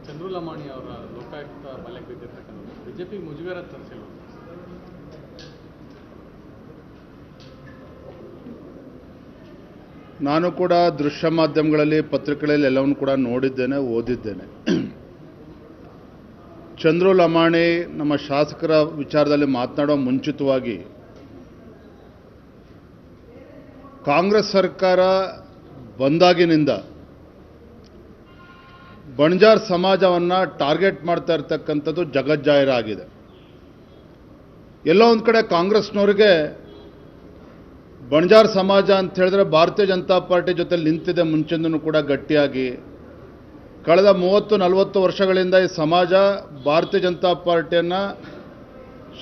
ಚಂದ್ರಲಮಾಣಿ ಅವರ ಲೋಕಾಯುಕ್ತ ವಲಯಕ್ಕೆ ಬಿದ್ದಿರ್ತಕ್ಕಂಥದ್ದು ಬಿಜೆಪಿ ಮುಜುಗರ ತರಿಸಿಲ್ಲ. ನಾನು ಕೂಡ ದೃಶ್ಯ ಮಾಧ್ಯಮಗಳಲ್ಲಿ ಪತ್ರಿಕೆಗಳಲ್ಲಿ ಎಲ್ಲವನ್ನು ಕೂಡ ನೋಡಿದ್ದೇನೆ, ಓದಿದ್ದೇನೆ. ಚಂದ್ರಲಮಾಣಿ ನಮ್ಮ ಶಾಸಕರ ವಿಚಾರದಲ್ಲಿ ಮಾತನಾಡುವ ಮುಂಚಿತವಾಗಿ ಕಾಂಗ್ರೆಸ್ ಸರ್ಕಾರ ಬಂದಾಗಿನಿಂದ ಬಣಜಾರ್ ಸಮಾಜವನ್ನು ಟಾರ್ಗೆಟ್ ಮಾಡ್ತಾ ಇರ್ತಕ್ಕಂಥದ್ದು ಜಗಜ್ಜಾಹಿರ ಆಗಿದೆ. ಎಲ್ಲೋ ಒಂದು ಕಡೆ ಕಾಂಗ್ರೆಸ್ನವ್ರಿಗೆ ಬಣಜಾರ್ ಸಮಾಜ ಅಂತ ಹೇಳಿದ್ರೆ ಭಾರತೀಯ ಜನತಾ ಪಾರ್ಟಿ ಜೊತೆ ನಿಂತಿದೆ ಮುಂಚಿಂದನೂ ಕೂಡ ಗಟ್ಟಿಯಾಗಿ. ಕಳೆದ 30-40 ವರ್ಷಗಳಿಂದ ಈ ಸಮಾಜ ಭಾರತೀಯ ಜನತಾ ಪಾರ್ಟಿಯನ್ನು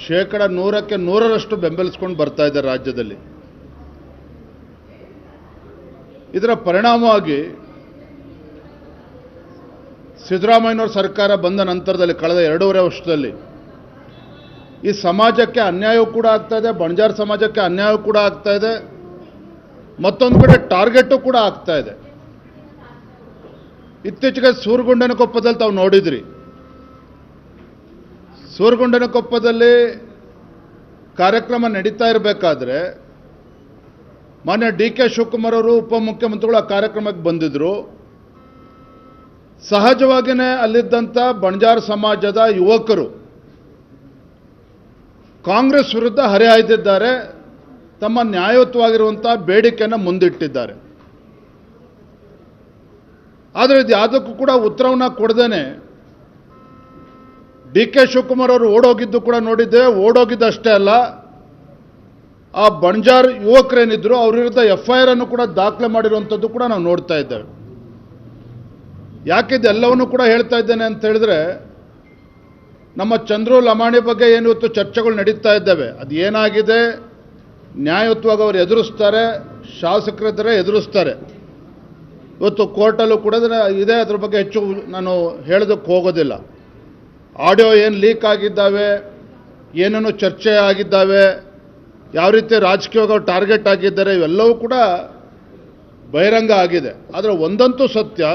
100ಕ್ಕೆ 100ರಷ್ಟು ಬೆಂಬಲಿಸ್ಕೊಂಡು ಬರ್ತಾ ಇದೆ ರಾಜ್ಯದಲ್ಲಿ. ಇದರ ಪರಿಣಾಮವಾಗಿ ಸಿದ್ದರಾಮಯ್ಯನವರ ಸರ್ಕಾರ ಬಂದ ನಂತರದಲ್ಲಿ ಕಳೆದ 2.5 ವರ್ಷದಲ್ಲಿ ಈ ಸಮಾಜಕ್ಕೆ ಅನ್ಯಾಯವೂ ಕೂಡ ಆಗ್ತಾ ಇದೆ, ಬಣಜಾರ್ ಸಮಾಜಕ್ಕೆ ಅನ್ಯಾಯವೂ ಕೂಡ ಆಗ್ತಾ ಇದೆ, ಮತ್ತೊಂದು ಕಡೆ ಟಾರ್ಗೆಟು ಕೂಡ ಆಗ್ತಾ ಇದೆ. ಇತ್ತೀಚೆಗೆ ಸೂರಗೊಂಡನಕೊಪ್ಪದಲ್ಲಿ ತಾವು ನೋಡಿದ್ರಿ. ಸೂರಗೊಂಡನಕೊಪ್ಪದಲ್ಲಿ ಕಾರ್ಯಕ್ರಮ ನಡೀತಾ ಇರಬೇಕಾದ್ರೆ ಮಾನ್ಯ ಡಿ.ಕೆ. ಶಿವಕುಮಾರ್ ಅವರು ಉಪಮುಖ್ಯಮಂತ್ರಿಗಳು ಆ ಕಾರ್ಯಕ್ರಮಕ್ಕೆ ಬಂದಿದ್ದರು. ಸಹಜವಾಗಿಯೇ ಅಲ್ಲಿದ್ದಂಥ ಬಣಜಾರ್ ಸಮಾಜದ ಯುವಕರು ಕಾಂಗ್ರೆಸ್ ವಿರುದ್ಧ ಹರಿಹಾಯ್ದಿದ್ದಾರೆ, ತಮ್ಮ ನ್ಯಾಯಯುತವಾಗಿರುವಂಥ ಬೇಡಿಕೆಯನ್ನು ಮುಂದಿಟ್ಟಿದ್ದಾರೆ. ಆದರೆ ಇದು ಯಾವುದಕ್ಕೂ ಕೂಡ ಉತ್ತರವನ್ನು ಕೊಡದೇನೆ ಡಿ.ಕೆ. ಶಿವಕುಮಾರ್ ಅವರು ಓಡೋಗಿದ್ದು ಕೂಡ ನೋಡಿದ್ದೇವೆ. ಓಡೋಗಿದ್ದಷ್ಟೇ ಅಲ್ಲ, ಆ ಬಣಜಾರ್ ಯುವಕರೇನಿದ್ರು ಅವ್ರ ವಿರುದ್ಧ FIR ಅನ್ನು ಕೂಡ ದಾಖಲೆ ಮಾಡಿರುವಂಥದ್ದು ಕೂಡ ನಾವು ನೋಡ್ತಾ ಇದ್ದೇವೆ. ಯಾಕಿದೆಲ್ಲವನ್ನೂ ಕೂಡ ಹೇಳ್ತಾ ಇದ್ದೇನೆ ಅಂತ ಹೇಳಿದ್ರೆ, ನಮ್ಮ ಚಂದ್ರಲಮಾಣಿ ಬಗ್ಗೆ ಏನು ಇವತ್ತು ಚರ್ಚೆಗಳು ನಡೀತಾ ಇದ್ದಾವೆ, ಅದು ಏನಾಗಿದೆ, ನ್ಯಾಯಯುತವಾಗಿ ಅವರು ಎದುರಿಸ್ತಾರೆ, ಶಾಸಕರಿದ್ದರೆ ಎದುರಿಸ್ತಾರೆ. ಇವತ್ತು ಕೋರ್ಟಲ್ಲೂ ಕೂಡ ಇದೆ, ಅದ್ರ ಬಗ್ಗೆ ಹೆಚ್ಚು ನಾನು ಹೇಳೋದಕ್ಕೆ ಹೋಗೋದಿಲ್ಲ. ಆಡಿಯೋ ಏನು ಲೀಕ್ ಆಗಿದ್ದಾವೆ, ಏನೇನು ಚರ್ಚೆ ಆಗಿದ್ದಾವೆ, ಯಾವ ರೀತಿ ರಾಜಕೀಯವಾಗಿ ಅವರು ಟಾರ್ಗೆಟ್ ಆಗಿದ್ದಾರೆ, ಇವೆಲ್ಲವೂ ಕೂಡ ಬಹಿರಂಗ ಆಗಿದೆ. ಆದರೆ ಒಂದಂತೂ ಸತ್ಯ,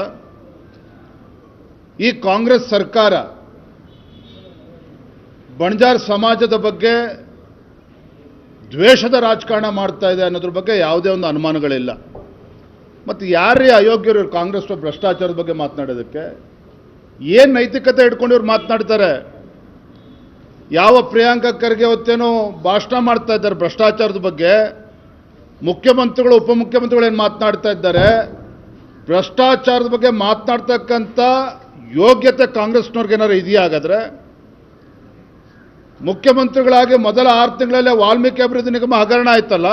ಈ ಕಾಂಗ್ರೆಸ್ ಸರ್ಕಾರ ಬಣಜಾರ್ ಸಮಾಜದ ಬಗ್ಗೆ ದ್ವೇಷದ ರಾಜಕಾರಣ ಮಾಡ್ತಾ ಇದೆ ಅನ್ನೋದ್ರ ಬಗ್ಗೆ ಯಾವುದೇ ಒಂದು ಅನುಮಾನಗಳಿಲ್ಲ. ಮತ್ತು ಯಾರೇ ಅಯೋಗ್ಯರು ಕಾಂಗ್ರೆಸ್ ಭ್ರಷ್ಟಾಚಾರದ ಬಗ್ಗೆ ಮಾತನಾಡೋದಕ್ಕೆ? ಏನು ನೈತಿಕತೆ ಇಟ್ಕೊಂಡು ಇವ್ರು ಮಾತನಾಡ್ತಾರೆ? ಯಾವ ಪ್ರಿಯಾಂಕಾ ಖರ್ಗೆ ಹೊತ್ತೇನೋ ಭಾಷಣ ಮಾಡ್ತಾ ಇದ್ದಾರೆ ಭ್ರಷ್ಟಾಚಾರದ ಬಗ್ಗೆ, ಮುಖ್ಯಮಂತ್ರಿಗಳು ಉಪಮುಖ್ಯಮಂತ್ರಿಗಳು ಏನು ಮಾತನಾಡ್ತಾ ಇದ್ದಾರೆ? ಭ್ರಷ್ಟಾಚಾರದ ಬಗ್ಗೆ ಮಾತನಾಡ್ತಕ್ಕಂಥ ಯೋಗ್ಯತೆ ಕಾಂಗ್ರೆಸ್ನವ್ರಿಗೆ ಏನಾರು ಇದೆಯಾ? ಹಾಗಾದರೆ ಮುಖ್ಯಮಂತ್ರಿಗಳಾಗಿ ಮೊದಲ 6 ತಿಂಗಳಲ್ಲೇ ವಾಲ್ಮೀಕಿ ಅಭಿವೃದ್ಧಿ ನಿಗಮ ಹಗರಣ ಆಯ್ತಲ್ಲ,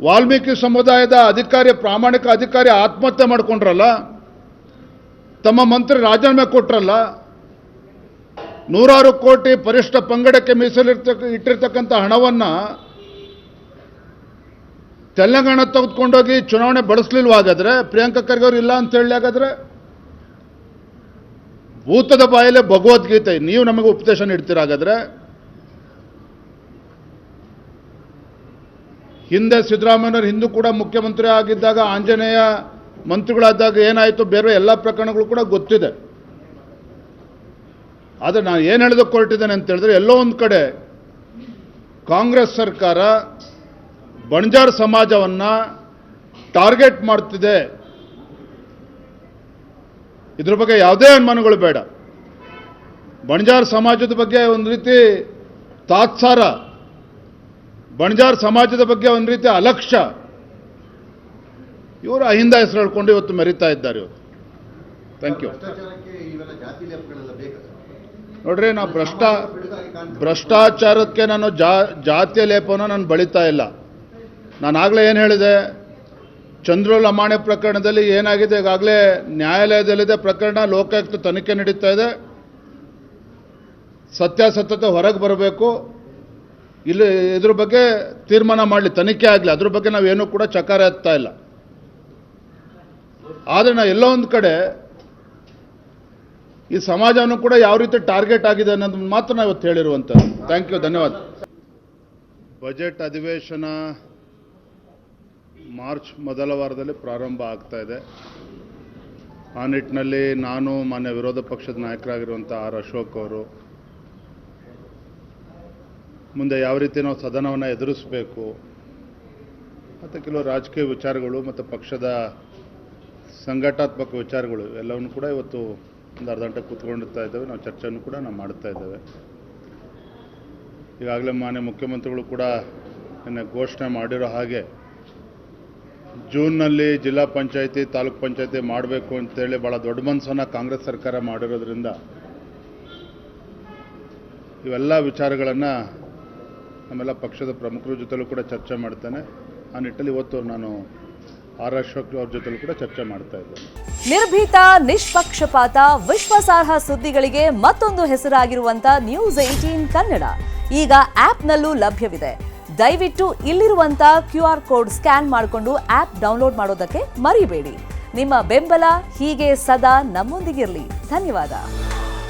ವಾಲ್ಮೀಕಿ ಸಮುದಾಯದ ಅಧಿಕಾರಿ, ಪ್ರಾಮಾಣಿಕ ಅಧಿಕಾರಿ ಆತ್ಮಹತ್ಯೆ ಮಾಡಿಕೊಂಡ್ರಲ್ಲ, ತಮ್ಮ ಮಂತ್ರಿ ರಾಜೀನಾಮೆ ಕೊಟ್ರಲ್ಲ, 100 ಕೋಟಿ ಪರಿಷ್ಠ ಪಂಗಡಕ್ಕೆ ಇಟ್ಟಿರ್ತಕ್ಕಂಥ ಹಣವನ್ನು ತೆಲಂಗಾಣ ತೆಗೆದುಕೊಂಡೋಗಿ ಚುನಾವಣೆ ಬಳಸಲಿಲ್ವಾಗಾದ್ರೆ ಪ್ರಿಯಾಂಕಾ ಖರ್ಗೆ ಅವರು ಇಲ್ಲ ಅಂತ ಹೇಳಿ? ಹಾಗಾದ್ರೆ ಭೂತದ ಬಾಯಲ್ಲೇ ಭಗವದ್ಗೀತೆ, ನೀವು ನಮಗೆ ಉಪದೇಶ ನೀಡ್ತೀರ? ಹಾಗಾದ್ರೆ ಹಿಂದೆ ಸಿದ್ದರಾಮಯ್ಯನವರು ಹಿಂದೂ ಕೂಡ ಮುಖ್ಯಮಂತ್ರಿ ಆಗಿದ್ದಾಗ, ಆಂಜನೇಯ ಮಂತ್ರಿಗಳಾದಾಗ ಏನಾಯಿತು, ಬೇರೆ ಎಲ್ಲ ಪ್ರಕರಣಗಳು ಕೂಡ ಗೊತ್ತಿದೆ. ಆದರೆ ನಾನು ಏನು ಹೇಳೋದಕ್ಕೆ ಹೊರಟಿದ್ದೇನೆ ಅಂತ ಹೇಳಿದ್ರೆ, ಎಲ್ಲೋ ಒಂದು ಕಡೆ ಕಾಂಗ್ರೆಸ್ ಸರ್ಕಾರ ಬಣಜಾರ್ ಸಮಾಜವನ್ನು ಟಾರ್ಗೆಟ್ ಮಾಡ್ತಿದೆ. ಇದ್ರ ಬಗ್ಗೆ ಯಾವುದೇ ಅನುಮಾನಗಳು ಬೇಡ. ಬಣಜಾರ್ ಸಮಾಜದ ಬಗ್ಗೆ ಒಂದು ರೀತಿ ತಾತ್ಸಾರ, ಬಣಜಾರ್ ಸಮಾಜದ ಬಗ್ಗೆ ಒಂದು ರೀತಿ ಅಲಕ್ಷ್ಯ, ಇವರು ಅಹಿಂದ ಹೆಸರು ಹೇಳ್ಕೊಂಡು ಇವತ್ತು ಮೆರಿತಾ ಇದ್ದಾರೆ. ಇವತ್ತು ಥ್ಯಾಂಕ್ ಯು. ನೋಡ್ರಿ, ನಾವು ಭ್ರಷ್ಟಾಚಾರಕ್ಕೆ ನಾನು ಜಾತಿಯ ಲೇಪವನ್ನು ನಾನು ಬಳಿತಾ ಇಲ್ಲ. ನಾನು ಆಗಲೇ ಏನು ಹೇಳಿದೆ, ಚಂದ್ರಲಮಾಣಿ ಪ್ರಕರಣದಲ್ಲಿ ಏನಾಗಿದೆ, ಈಗಾಗಲೇ ನ್ಯಾಯಾಲಯದಲ್ಲಿದೆ ಪ್ರಕರಣ, ಲೋಕಾಯುಕ್ತ ತನಿಖೆ ನಡೀತಾ ಇದೆ. ಸತ್ಯಾಸತ್ಯತೆ ಹೊರಗೆ ಬರಬೇಕು. ಇಲ್ಲಿ ಇದ್ರ ಬಗ್ಗೆ ತೀರ್ಮಾನ ಮಾಡಲಿ, ತನಿಖೆ ಆಗಲಿ, ಅದ್ರ ಬಗ್ಗೆ ನಾವೇನೂ ಕೂಡ ಚಕಾರ ಎತ್ತಾ ಇಲ್ಲ. ಆದರೆ ನಾವು ಎಲ್ಲೋ ಒಂದು ಕಡೆ ಈ ಸಮಾಜವನ್ನು ಕೂಡ ಯಾವ ರೀತಿ ಟಾರ್ಗೆಟ್ ಆಗಿದೆ ಅನ್ನೋದನ್ನು ಮಾತ್ರ ನಾವು ಇವತ್ತು ಹೇಳಿರುವಂಥದ್ದು. ಥ್ಯಾಂಕ್ ಯು, ಧನ್ಯವಾದ. ಬಜೆಟ್ ಅಧಿವೇಶನ ಮಾರ್ಚ್ ಮೊದಲ ವಾರದಲ್ಲಿ ಪ್ರಾರಂಭ ಆಗ್ತಾ ಇದೆ. ಆ ನಿಟ್ಟಿನಲ್ಲಿ ನಾನು ಮಾನ್ಯ ವಿರೋಧ ಪಕ್ಷದ ನಾಯಕರಾಗಿರುವಂಥ ಆರ್ ಅಶೋಕ್ ಅವರು ಮುಂದೆ ಯಾವ ರೀತಿ ನಾವು ಸದನವನ್ನು ಎದುರಿಸಬೇಕು ಮತ್ತು ಕೆಲವು ರಾಜಕೀಯ ವಿಚಾರಗಳು ಮತ್ತು ಪಕ್ಷದ ಸಂಘಟನಾತ್ಮಕ ವಿಚಾರಗಳು ಎಲ್ಲವನ್ನು ಕೂಡ ಇವತ್ತು ಒಂದು ಅರ್ಧ ಗಂಟೆ ಕೂತ್ಕೊಂಡಿರ್ತಾ ಇದ್ದೇವೆ. ನಾವು ಚರ್ಚೆಯನ್ನು ಕೂಡ ನಾವು ಮಾಡ್ತಾ ಇದ್ದೇವೆ. ಈಗಾಗಲೇ ಮಾನ್ಯ ಮುಖ್ಯಮಂತ್ರಿಗಳು ಕೂಡ ನಿನ್ನೆ ಘೋಷಣೆ ಮಾಡಿರೋ ಹಾಗೆ ಜೂನ್ನಲ್ಲಿ ಜಿಲ್ಲಾ ಪಂಚಾಯತಿ ತಾಲೂಕ್ ಪಂಚಾಯತಿ ಮಾಡಬೇಕು ಅಂತೇಳಿ ಭಾಳ ದೊಡ್ಡ ಮನಸ್ಸನ್ನು ಕಾಂಗ್ರೆಸ್ ಸರ್ಕಾರ ಮಾಡಿರೋದ್ರಿಂದ ಇವೆಲ್ಲ ವಿಚಾರಗಳನ್ನು ನಮ್ಮೆಲ್ಲ ಪಕ್ಷದ ಪ್ರಮುಖರ ಜೊತೆಲೂ ಕೂಡ ಚರ್ಚೆ ಮಾಡ್ತೇನೆ. ಆ ನಿಟ್ಟಲ್ಲಿ ಇವತ್ತು ನಾನು ಆರ್ ಅಶೋಕ್ ಅವ್ರ ಜೊತೆಲೂ ಕೂಡ ಚರ್ಚೆ ಮಾಡ್ತಾ ಇದ್ದೇನೆ. ನಿರ್ಭೀತ, ನಿಷ್ಪಕ್ಷಪಾತ, ವಿಶ್ವಾಸಾರ್ಹ ಸುದ್ದಿಗಳಿಗೆ ಮತ್ತೊಂದು ಹೆಸರಾಗಿರುವಂತ ನ್ಯೂಸ್ 18 ಕನ್ನಡ ಈಗ ಆಪ್ನಲ್ಲೂ ಲಭ್ಯವಿದೆ. ದಯವಿಟ್ಟು ಇಲ್ಲಿರುವಂತ QR ಕೋಡ್ ಸ್ಕ್ಯಾನ್ ಮಾಡಿಕೊಂಡು ಆಪ್ ಡೌನ್ಲೋಡ್ ಮಾಡೋದಕ್ಕೆ ಮರಿಬೇಡಿ. ನಿಮ್ಮ ಬೆಂಬಲ ಹೀಗೆ ಸದಾ ನಮ್ಮೊಂದಿಗಿರಲಿ. ಧನ್ಯವಾದ.